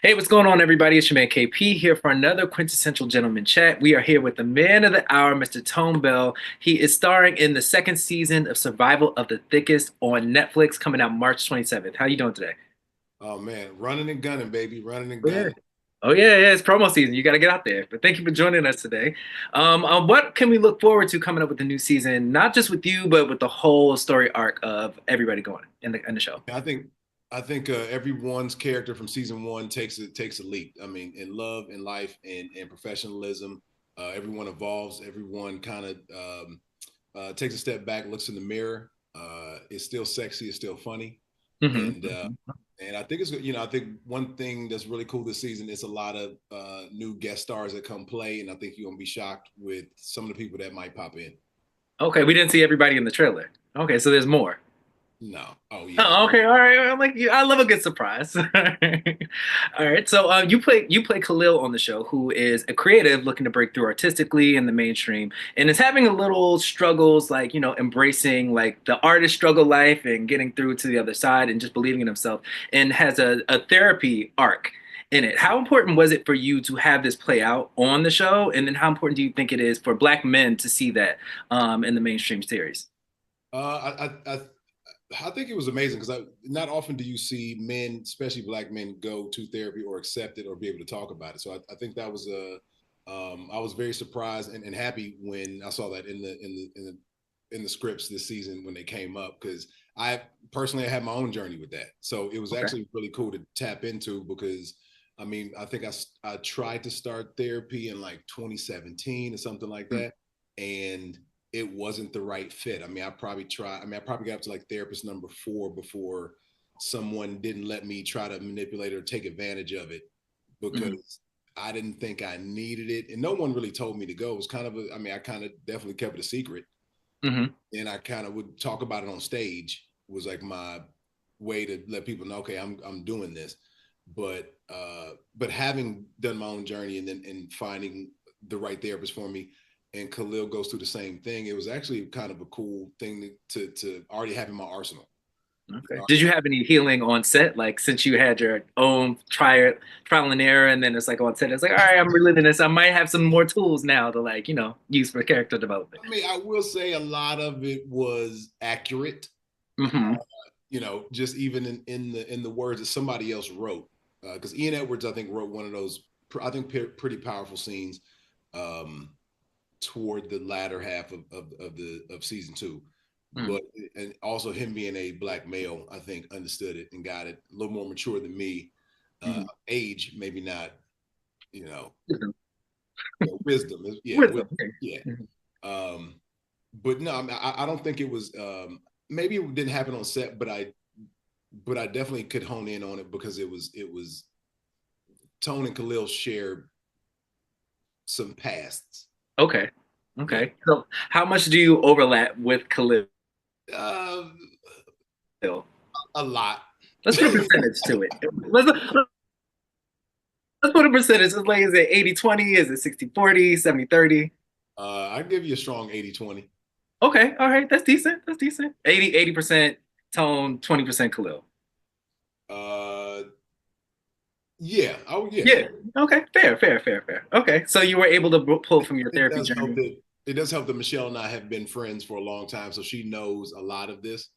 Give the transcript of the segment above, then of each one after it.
Hey, what's going on, everybody? It's your man KP here for another quintessential gentleman chat. We are here with the man of the hour, Mr. Tone Bell. He is starring in the second season of Survival of the Thickest on Netflix, coming out March 27th. How you doing today? Oh man, running and gunning, baby, running and Oh, yeah. gunning. Oh yeah, yeah, it's promo season. You got to get out there. But thank you for joining us today. What can we look forward to coming up with the new season? Not just with you, but with the whole story arc of everybody going in the show. I think everyone's character from season one takes a leap. I mean, in love, in life, and professionalism, everyone evolves. Everyone kind of takes a step back, looks in the mirror. It's still sexy. It's still funny, Hmm. and I think it's I think one thing that's really cool this season is a lot of new guest stars that come play, and I think you're gonna be shocked with some of the people that might pop in. Okay, we didn't see everybody in the trailer. Okay, so there's more. No, oh yeah, there's Oh, more. okay, all right. I'm like, I love a good surprise. All right, so you play Khalil on the show, who is a creative looking to break through artistically in the mainstream, and is having a little struggles, like embracing like the artist struggle life and getting through to the other side, and just believing in himself, and has a therapy arc in it. How important was it for you to have this play out on the show, and then how important do you think it is for Black men to see that in the mainstream series? I think it was amazing because not often do you see men, especially black men, go to therapy or accept it or be able to talk about it. So I think that was I was very surprised and happy when I saw that in the scripts this season when they came up because I personally had my own journey with that. So it was Okay. actually really cool to tap into because I mean I think I tried to start therapy in like 2017 or something like Mm. that, and it wasn't the right fit. I mean, I probably got up to like therapist number 4 before someone didn't let me try to manipulate or take advantage of it Mhm. because I didn't think I needed it. And no one really told me to go. It was I mean, I kind of definitely kept it a secret. Mhm. And I kind of would talk about it on stage was like my way to let people know, okay, I'm doing this. But having done my own journey and finding the right therapist for me, and Khalil goes through the same thing. It was actually kind of a cool thing to already have in my arsenal. You Okay. know, Did you have any healing on set? Like since you had your own trial and error, and then it's like on set, it's like, all right, I'm reliving this. I might have some more tools now to like, use for character development. I mean, I will say a lot of it was accurate. Hmm. Just even in the words that somebody else wrote, because Ian Edwards, I think, wrote one of those, I think, pretty powerful scenes um, toward the latter half of season two. Mm. But and also him being a black male, I think understood it and got it a little more mature than me. Hmm. Age, maybe not, you know, Wisdom. wisdom, yeah, Wisdom. wisdom, yeah. Mhm. Um, but no, I don't think it was. Maybe it didn't happen on set, but I definitely could hone in on it because it was Tone and Khalil shared some pasts. Okay. Yeah. Okay. So how much do you overlap with Khalil? Uh, a lot. Let's put a percentage to it. Let's put a percentage. It's like, is it 80-20? Is it 60-40, 70-30? I'd give you a strong 80-20. Okay, all right, that's decent. That's decent. 80% Tone, 20% Khalil. Uh, yeah. Oh, yeah. Yeah. Okay. Fair. Fair. Fair. Fair. Okay. So you were able to pull from your It therapy does help journey. that it does help that Michelle and I have been friends for a long time, so she knows a lot of this.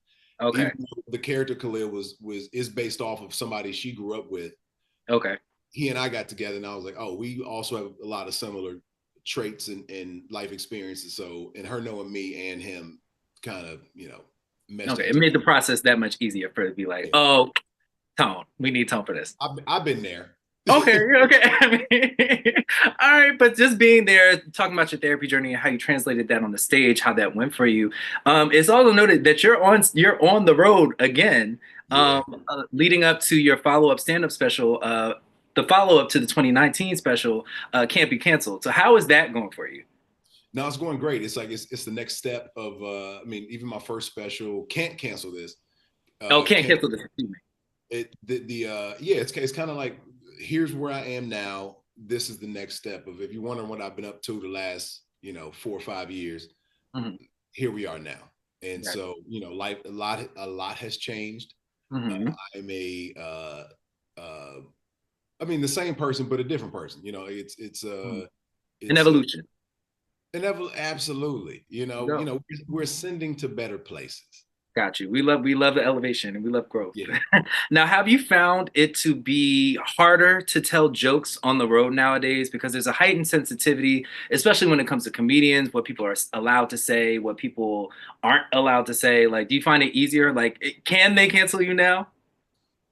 Even Okay. though the character Khalil was is based off of somebody she grew up with, Okay. he and I got together, and I was like, oh, we also have a lot of similar traits and life experiences. So, and her knowing me and him kind of meshed Okay. up. It made the process that much easier for it to be like, Yeah. oh, Tone, we need Tone for this. I've been there. Okay. Okay. I mean, all right. But just being there, talking about your therapy journey and how you translated that on the stage, how that went for you. It's also noted that you're on the road again, Yeah. leading up to your follow-up stand-up special. The follow-up to the 2019 special, Can't Be Canceled. So how is that going for you? Now it's going great. It's like it's the next step of I mean, even my first special, Can't Cancel This. Oh, Can't Can't Cancel this. Excuse me. the yeah, it's kind of like here's where I am now. This is the next step of if you're wondering what I've been up to the last 4 or 5 years, Mhm. here we are now. And Gotcha. so life a lot has changed. Mhm. I'm a uh, I mean, the same person, but a different person. Mm. An it's evolution. absolutely. Go. We're ascending to better places. Got you. We love the elevation and we love growth. Yeah. Now, have you found it to be harder to tell jokes on the road nowadays because there's a heightened sensitivity, especially when it comes to comedians, what people are allowed to say, what people aren't allowed to say? Like, do you find it easier? Like, can they cancel you now?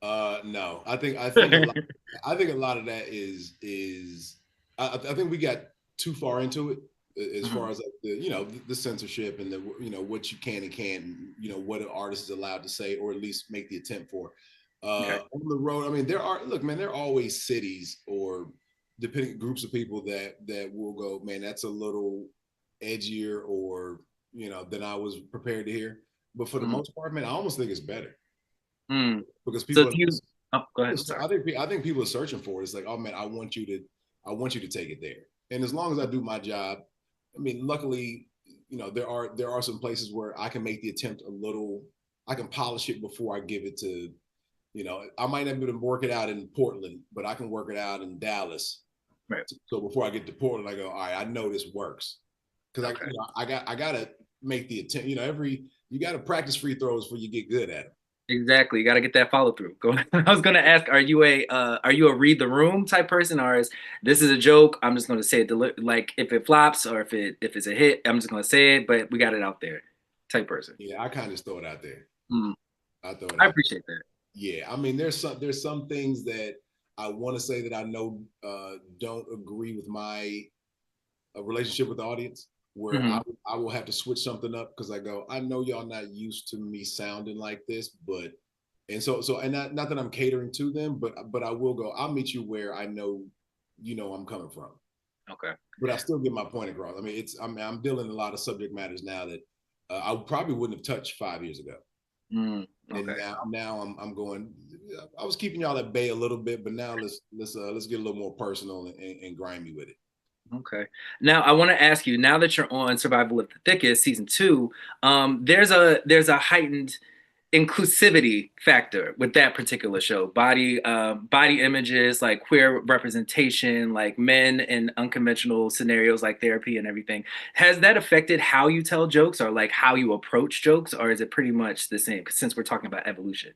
No, I think a lot of that I think we got too far into it as far Mhm. as like the censorship and the what you can and can't, what an artist is allowed to say or at least make the attempt for. Okay. On the road, I mean, there are always cities or depending groups of people that will go, man, that's a little edgier or than I was prepared to hear. But for the Mhm. most part, man, I almost think it's better Mm. because So, people do you? Oh, go ahead. I'm sorry. I think people are searching for it. It's like, oh man, I want you to take it there. And as long as I do my job, I mean, luckily, there are some places where I can make the attempt a little. I can polish it before I give it to. I might not be able to work it out in Portland, but I can work it out in Dallas. Right. So before I get to Portland, I go, all right, I know this works because Okay. I gotta make the attempt. You got to practice free throws before you get good at them. Exactly. You got to get that follow through. Go. I was gonna ask, are you a read the room type person, or is this is a joke? I'm just gonna say it. Like if it flops or if it's a hit, I'm just gonna say it. But we got it out there, type person. Yeah, I kind of just throw it out there. Mm, I throw it I out there. appreciate that. Yeah, I mean, there's some things that I want to say that I know don't agree with my relationship with the audience, where Hmm. I will have to switch something up because I go, I know y'all not used to me sounding like this, but and so and not that I'm catering to them, but I will go. I'll meet you where I know I'm coming from, Okay. but I still get my point across. I mean, I'm dealing in a lot of subject matters now that I probably wouldn't have touched 5 years ago. Mm, And okay. now I'm going. I was keeping y'all at bay a little bit, but now let's get a little more personal and grimy with it. Okay. Now I want to ask you. Now that you're on Survival of the Thickest season two, there's a heightened inclusivity factor with that particular show. Body images, like queer representation, like men in unconventional scenarios, like therapy and everything. Has that affected how you tell jokes, or like how you approach jokes, or is it pretty much the same? Since we're talking about evolution.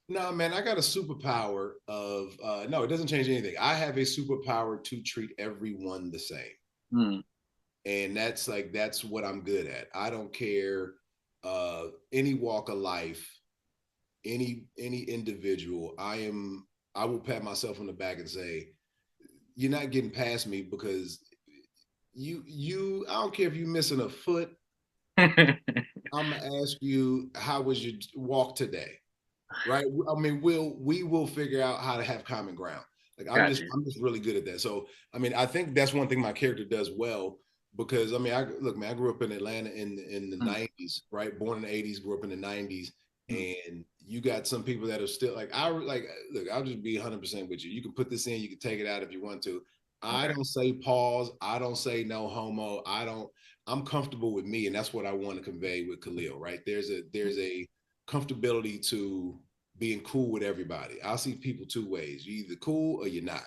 No, man, I got a superpower of no, it doesn't change anything. I have a superpower to treat everyone the same. Hmm. And that's what I'm good at. I don't care any walk of life, any individual. I will pat myself on the back and say, you're not getting past me because I don't care if you're missing a foot. I'm gonna ask you, how was your walk today? Right? I mean, we will figure out how to have common ground. Like Got you. I'm just really good at that. So I mean, I think that's one thing my character does well because I mean, I look, man, I grew up in Atlanta in the Hmm. '90s, right? Born in the '80s, grew up in the '90s, Hmm. and you got some people that are still like I like. Look, I'll just be 100% with you. You can put this in, you can take it out if you want to. I Okay. don't say pause. I don't say no homo. I don't. I'm comfortable with me, and that's what I want to convey with Khalil. Right? There's a comfortability to being cool with everybody. I see people two ways. You're either cool or you're not.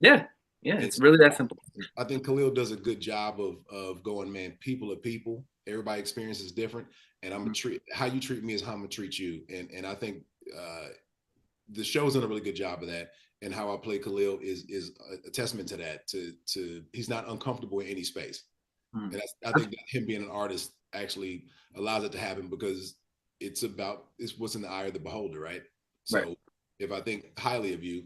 Yeah. Yeah. And It's so really that simple. I think Khalil does a good job of going, man, people are people. Everybody experience is different. And I'm gonna treat how you treat me is how I'm gonna treat you. And I think the show's done a really good job of that. And how I play Khalil is a testament to that. To he's not uncomfortable in any space. Mm. And I think that him being an artist actually allows it to happen because it's what's in the eye of the beholder, right? Right. So if I think highly of you,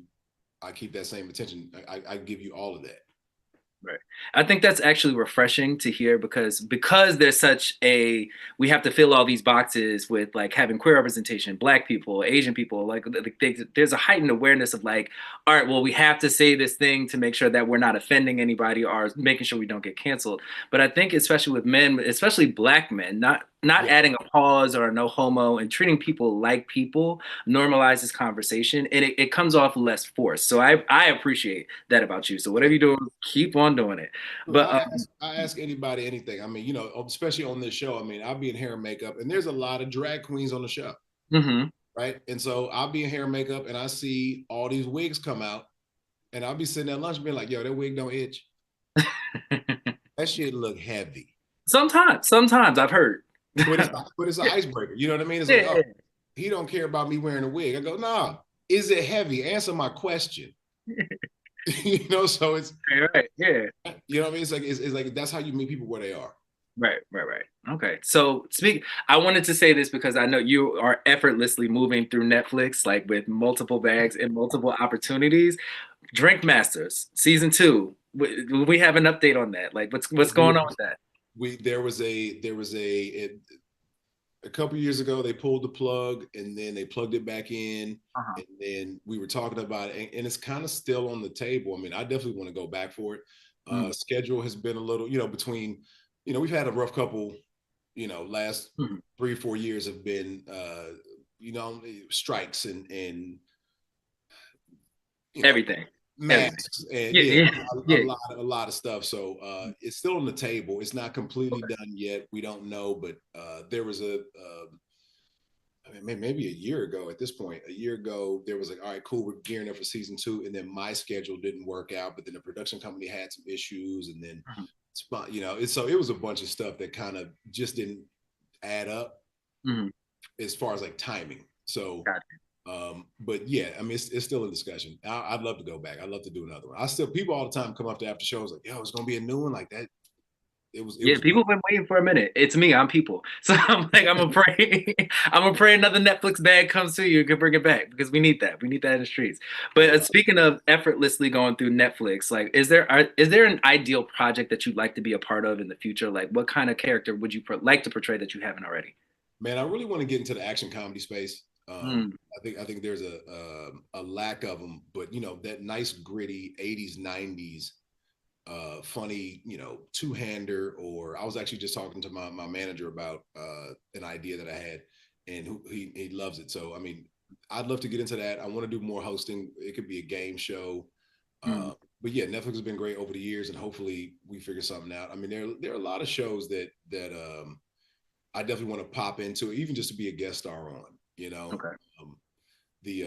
I keep that same attention. I give you all of that. Right. I think that's actually refreshing to hear because there's such a we have to fill all these boxes with like having queer representation, black people, Asian people, like there's a heightened awareness of like, all right, well, we have to say this thing to make sure that we're not offending anybody or making sure we don't get canceled. But I think especially with men, especially black men, not Yeah, adding a pause or a no homo and treating people like people normalizes conversation and it comes off less forced. So I appreciate that about you. So yeah. whatever you're doing, keep on doing it. Look, But I ask anybody anything. I mean, especially on this show. I mean, I'll be in hair and makeup, and there's a lot of drag queens on the show, mhm, right? And so I'll be in hair and makeup, and I see all these wigs come out, and I'll be sitting at lunch being like, yo, that wig don't itch. That shit look heavy. Sometimes I've heard. But it's an icebreaker. You know what I mean? It's like, Yeah, oh, he don't care about me wearing a wig. I go, nah, is it heavy? Answer my question. So it's right, yeah. you know what I mean? It's like that's how you meet people where they are. Right. Okay. So I wanted to say this because I know you are effortlessly moving through Netflix, like with multiple bags and multiple opportunities. Drink Masters season two. We have an update on that. Like, what's going on with that? We a couple years ago they pulled the plug and then they plugged it back in, Uh-huh. and then we were talking about it, and it's kind of still on the table. I mean, I definitely want to go back for it. Mm. Schedule has been a little, between, we've had a rough couple, last Mhm. 3 4 years have been strikes and you know Everything, everything. masks and Yeah, yeah, yeah, a yeah. lot of stuff. So it's still on the table. It's not completely Okay. done yet. We don't know, but there was I mean, maybe a year ago at this point, a year ago, there was like, all right, cool, we're gearing up for season two. And then my schedule didn't work out, but then the production company had some issues. And then, Mhm. so it was a bunch of stuff that kind of just didn't add up Mhm. as far as like timing. So, Got but yeah, I mean, it's still a discussion. I'd love to go back. I'd love to do another one. I still, people all the time come up to after shows like, yo, it's going to be a new one like that. It Yeah, was good. people been waiting for a minute. It's me. I'm people. So I'm like, I'm gonna pray. I'm gonna pray another Netflix bag comes to you. You can bring it back because we need that. We need that in the streets. But Yeah. speaking of effortlessly going through Netflix, like, is there an ideal project that you'd like to be a part of in the future? Like, what kind of character would you like to portray that you haven't already? Man, I really want to get into the action comedy space. Mm, I think there's a lack of them, but that nice gritty '80s '90s funny two-hander. Or I was actually just talking to my manager about an idea that I had, and he loves it. So I mean, I'd love to get into that. I want to do more hosting. It could be a game show. mm, But yeah, Netflix has been great over the years, and hopefully we figure something out. I mean, there are a lot of shows that I definitely want to pop into, even just to be a guest star on. You know, okay. um, the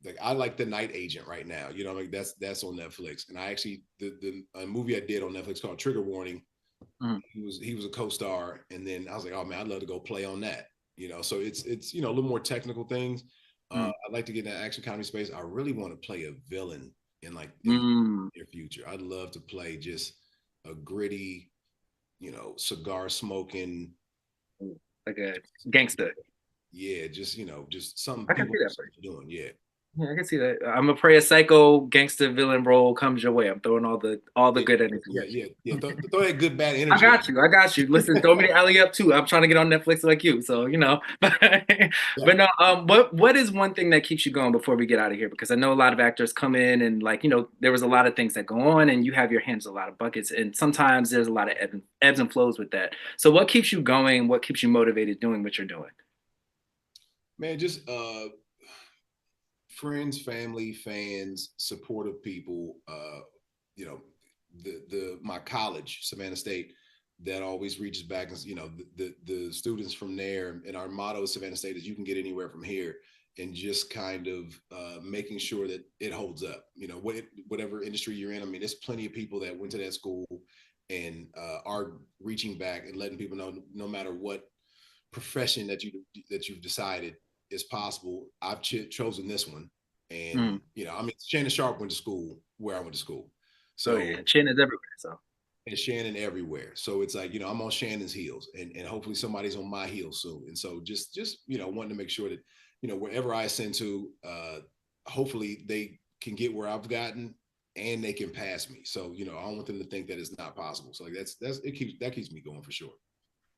like I like The Night Agent right now. Like that's on Netflix, and I actually the a movie I did on Netflix called Trigger Warning. Mm, He was a co-star, and then I was like, oh man, I'd love to go play on that. So it's a little more technical things. mm, I'd like to get in that action comedy space. I really want to play a villain in the mm. near future. I'd love to play just a gritty, cigar smoking. Like a gangster. Yeah, just some I can people see that. doing. Yeah. Yeah, I can see that. I'm gonna pray a psycho gangster villain role comes your way. I'm throwing all the Yeah, good energy yeah, at you. yeah, yeah. Throw that good bad I energy at got you. I got you. Listen, throw me the alley up too. I'm trying to get on Netflix like you. So, yeah. but no, what is one thing that keeps you going before we get out of here? Because I know a lot of actors come in and like, there was a lot of things that go on and you have your hands in a lot of buckets. And sometimes there's a lot of ebbs and flows with that. So what keeps you going? What keeps you motivated doing what you're doing? Man, just friends, family, fans, supportive people. You know, the my college, Savannah State, that always reaches back, and the students from there. And our motto at Savannah State is, "You can get anywhere from here." And just kind of making sure that it holds up. Whatever industry you're in. I mean, there's plenty of people that went to that school and are reaching back and letting people know, no matter what profession that you've decided is possible, I've chosen this one. And Mm. I mean, Shannon Sharp went to school where I went to school, Oh yeah, so chin is everywhere. So and Shannon everywhere. So it's like, I'm on Shannon's heels, and hopefully somebody's on my heels soon. And so just wanting to make sure that wherever I ascend to, hopefully they can get where I've gotten, and they can pass me. So I don't want them to think that it's not possible. So like that keeps me going for sure.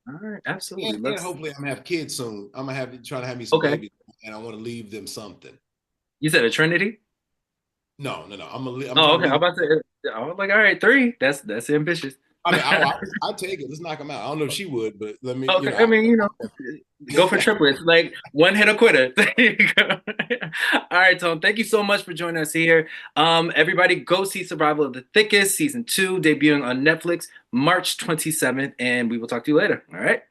all right, And, absolutely. and Let's. hopefully I'm gonna have kids soon. I'm gonna try to have me some Okay. babies, and I want to leave them something. You said a Trinity? No. I'm Oh, trying to okay. I'm leave. about to. I was like, all right, three. That's ambitious. I mean, I'll take it. Let's knock them out. I don't know if she would, but let me, Okay, I mean, go for triplets. Like one hit a quitter. There you go. All right, Tom. Thank you so much for joining us here. Everybody, go see Survival of the Thickest season 2, debuting on Netflix March 27th, and we will talk to you later. All right.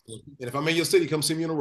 And if I'm in your city, come see me in a row.